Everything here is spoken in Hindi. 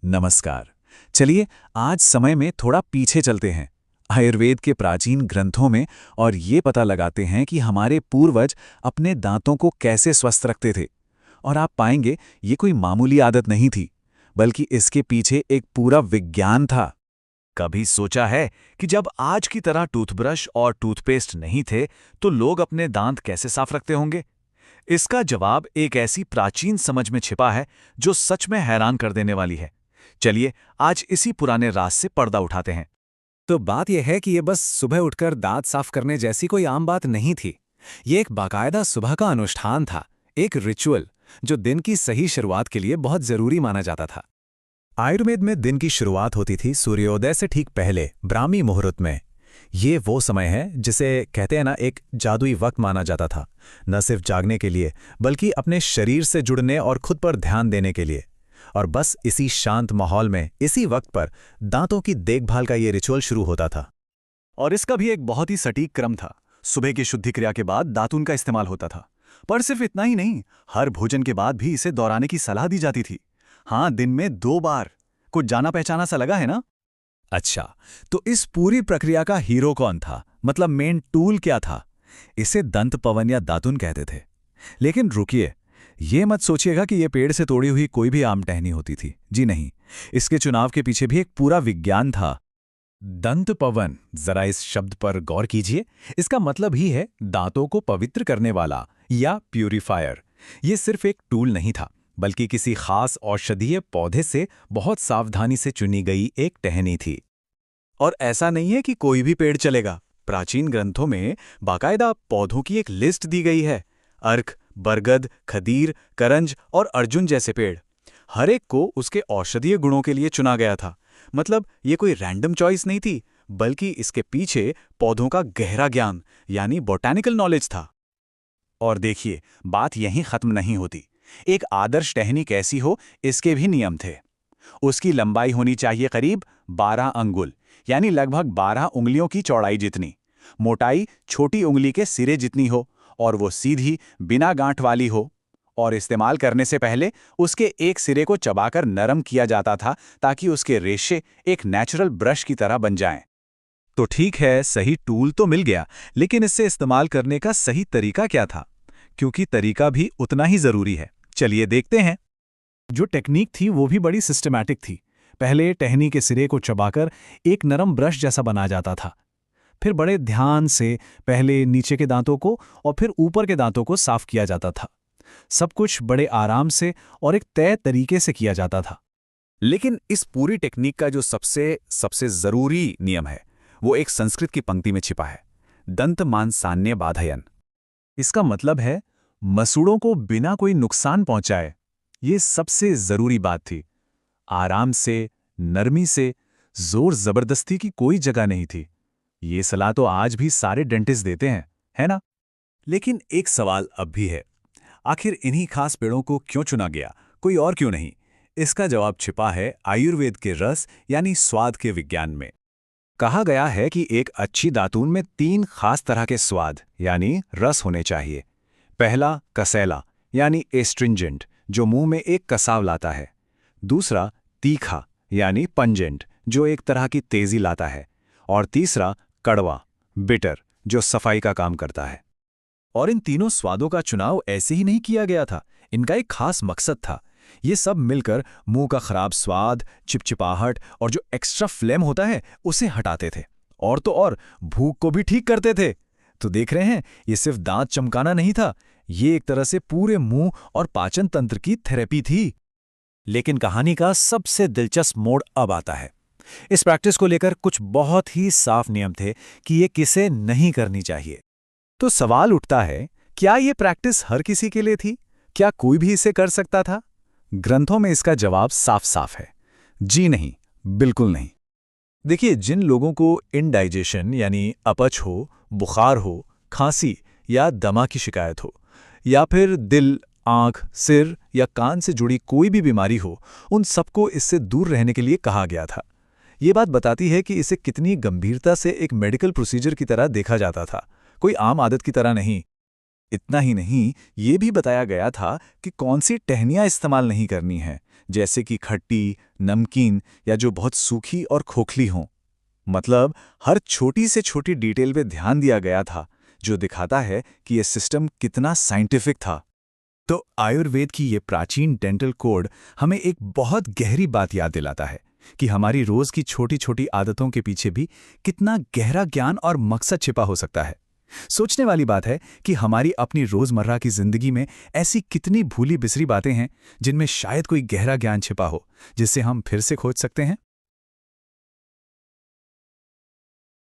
नमस्कार। चलिए आज समय में थोड़ा पीछे चलते हैं आयुर्वेद के प्राचीन ग्रंथों में और ये पता लगाते हैं कि हमारे पूर्वज अपने दांतों को कैसे स्वस्थ रखते थे। और आप पाएंगे ये कोई मामूली आदत नहीं थी, बल्कि इसके पीछे एक पूरा विज्ञान था। कभी सोचा है कि जब आज की तरह टूथब्रश और टूथपेस्ट नहीं थे तो लोग अपने दांत कैसे साफ रखते होंगे? इसका जवाब एक ऐसी प्राचीन समझ में छिपा है जो सच में हैरान कर देने वाली है। चलिए आज इसी पुराने राज से पर्दा उठाते हैं। तो बात यह है कि ये बस सुबह उठकर दांत साफ करने जैसी कोई आम बात नहीं थी। ये एक बाकायदा सुबह का अनुष्ठान था, एक रिचुअल जो दिन की सही शुरुआत के लिए बहुत जरूरी माना जाता था। आयुर्वेद में दिन की शुरुआत होती थी सूर्योदय से ठीक पहले, ब्राह्मी मुहूर्त में। ये वो समय है जिसे कहते हैं ना, एक जादुई वक्त माना जाता था, न सिर्फ जागने के लिए बल्कि अपने शरीर से जुड़ने और खुद पर ध्यान देने के लिए। और बस इसी शांत माहौल में, इसी वक्त पर दांतों की देखभाल का ये रिचुअल शुरू होता था। और इसका भी एक बहुत ही सटीक क्रम था। सुबह की शुद्धि क्रिया के बाद दातून का इस्तेमाल होता था, पर सिर्फ इतना ही नहीं, हर भोजन के बाद भी इसे दोहराने की सलाह दी जाती थी। हाँ, दिन में 2 बार। कुछ जाना पहचाना सा लगा है ना? अच्छा, तो इस पूरी प्रक्रिया का हीरो कौन था, मतलब मेन टूल क्या था? इसे दंत पवन या दातुन कहते थे। लेकिन रुकिए, ये मत सोचिएगा कि ये पेड़ से तोड़ी हुई कोई भी आम टहनी होती थी। जी नहीं, इसके चुनाव के पीछे भी एक पूरा विज्ञान था। दंत पवन, जरा इस शब्द पर गौर कीजिए। इसका मतलब ही है दांतों को पवित्र करने वाला या प्यूरिफायर। ये सिर्फ एक टूल नहीं था, बल्कि किसी खास औषधीय पौधे से बहुत सावधानी से चुनी गई एक टहनी थी। और ऐसा नहीं है कि कोई भी पेड़ चलेगा। प्राचीन ग्रंथों में बाकायदा पौधों की एक लिस्ट दी गई है। अर्क, बरगद, खदीर, करंज और अर्जुन जैसे पेड़, हर एक को उसके औषधीय गुणों के लिए चुना गया था। मतलब ये कोई रैंडम चॉइस नहीं थी, बल्कि इसके पीछे पौधों का गहरा ज्ञान यानी बॉटैनिकल नॉलेज था। और देखिए, बात यहीं खत्म नहीं होती। एक आदर्श टहनी कैसी हो, इसके भी नियम थे। उसकी लंबाई होनी चाहिए करीब 12 अंगुल, यानी लगभग 12 उंगलियों की चौड़ाई जितनी। मोटाई छोटी उंगली के सिरे जितनी हो, और वो सीधी, बिना गांठ वाली हो। और इस्तेमाल करने से पहले उसके एक सिरे को चबाकर नरम किया जाता था, ताकि उसके रेशे एक नेचुरल ब्रश की तरह बन जाएं। तो ठीक है, सही टूल तो मिल गया, लेकिन इससे इस्तेमाल करने का सही तरीका क्या था? क्योंकि तरीका भी उतना ही जरूरी है। चलिए देखते हैं। जो टेक्निक थी वो भी बड़ी सिस्टमैटिक थी। पहले टहनी के सिरे को चबाकर एक नरम ब्रश जैसा बनाया जाता था। फिर बड़े ध्यान से पहले नीचे के दांतों को और फिर ऊपर के दांतों को साफ किया जाता था। सब कुछ बड़े आराम से और एक तय तरीके से किया जाता था। लेकिन इस पूरी टेक्निक का जो सबसे जरूरी नियम है, वो एक संस्कृत की पंक्ति में छिपा है, दंत मांसान्य बाधयन। इसका मतलब है मसूड़ों को बिना कोई नुकसान पहुंचाए। ये सबसे जरूरी बात थी। आराम से, नरमी से, जोर जबरदस्ती की कोई जगह नहीं थी। ये सलाह तो आज भी सारे डेंटिस्ट देते हैं, है ना? लेकिन एक सवाल अब भी है, आखिर इन्हीं खास पेड़ों को क्यों चुना गया, कोई और क्यों नहीं? इसका जवाब छिपा है आयुर्वेद के रस यानी स्वाद के विज्ञान में। कहा गया है कि एक अच्छी दातून में 3 खास तरह के स्वाद यानी रस होने चाहिए। पहला कसैला यानी एस्ट्रिंजेंट, जो मुंह में एक कसाव लाता है। दूसरा तीखा यानी पंजेंट, जो एक तरह की तेजी लाता है। और तीसरा कड़वा, बिटर, जो सफाई का काम करता है। और इन तीनों स्वादों का चुनाव ऐसे ही नहीं किया गया था, इनका एक खास मकसद था। ये सब मिलकर मुंह का खराब स्वाद, चिपचिपाहट और जो एक्स्ट्रा फ्लेम होता है उसे हटाते थे। और तो और भूख को भी ठीक करते थे। तो देख रहे हैं, ये सिर्फ दांत चमकाना नहीं था, ये एक तरह से पूरे मुंह और पाचन तंत्र की थेरेपी थी। लेकिन कहानी का सबसे दिलचस्प मोड़ अब आता है। इस प्रैक्टिस को लेकर कुछ बहुत ही साफ नियम थे कि ये किसे नहीं करनी चाहिए। तो सवाल उठता है, क्या ये प्रैक्टिस हर किसी के लिए थी? क्या कोई भी इसे कर सकता था? ग्रंथों में इसका जवाब साफ साफ है, जी नहीं, बिल्कुल नहीं। देखिए, जिन लोगों को इनडाइजेशन यानी अपच हो, बुखार हो, खांसी या दमा की शिकायत हो, या फिर दिल, आंख, सिर या कान से जुड़ी कोई भी बीमारी हो, उन सबको इससे दूर रहने के लिए कहा गया था। ये बात बताती है कि इसे कितनी गंभीरता से एक मेडिकल प्रोसीजर की तरह देखा जाता था, कोई आम आदत की तरह नहीं। इतना ही नहीं, ये भी बताया गया था कि कौन सी टहनियाँ इस्तेमाल नहीं करनी है, जैसे कि खट्टी, नमकीन या जो बहुत सूखी और खोखली हों। मतलब हर छोटी से छोटी डिटेल पे ध्यान दिया गया था, जो दिखाता है कि ये सिस्टम कितना साइंटिफिक था। तो आयुर्वेद की ये प्राचीन डेंटल कोड हमें एक बहुत गहरी बात याद दिलाता है कि हमारी रोज की छोटी छोटी आदतों के पीछे भी कितना गहरा ज्ञान और मकसद छिपा हो सकता है। सोचने वाली बात है कि हमारी अपनी रोजमर्रा की जिंदगी में ऐसी कितनी भूली बिसरी बातें हैं जिनमें शायद कोई गहरा ज्ञान छिपा हो, जिससे हम फिर से खोज सकते हैं।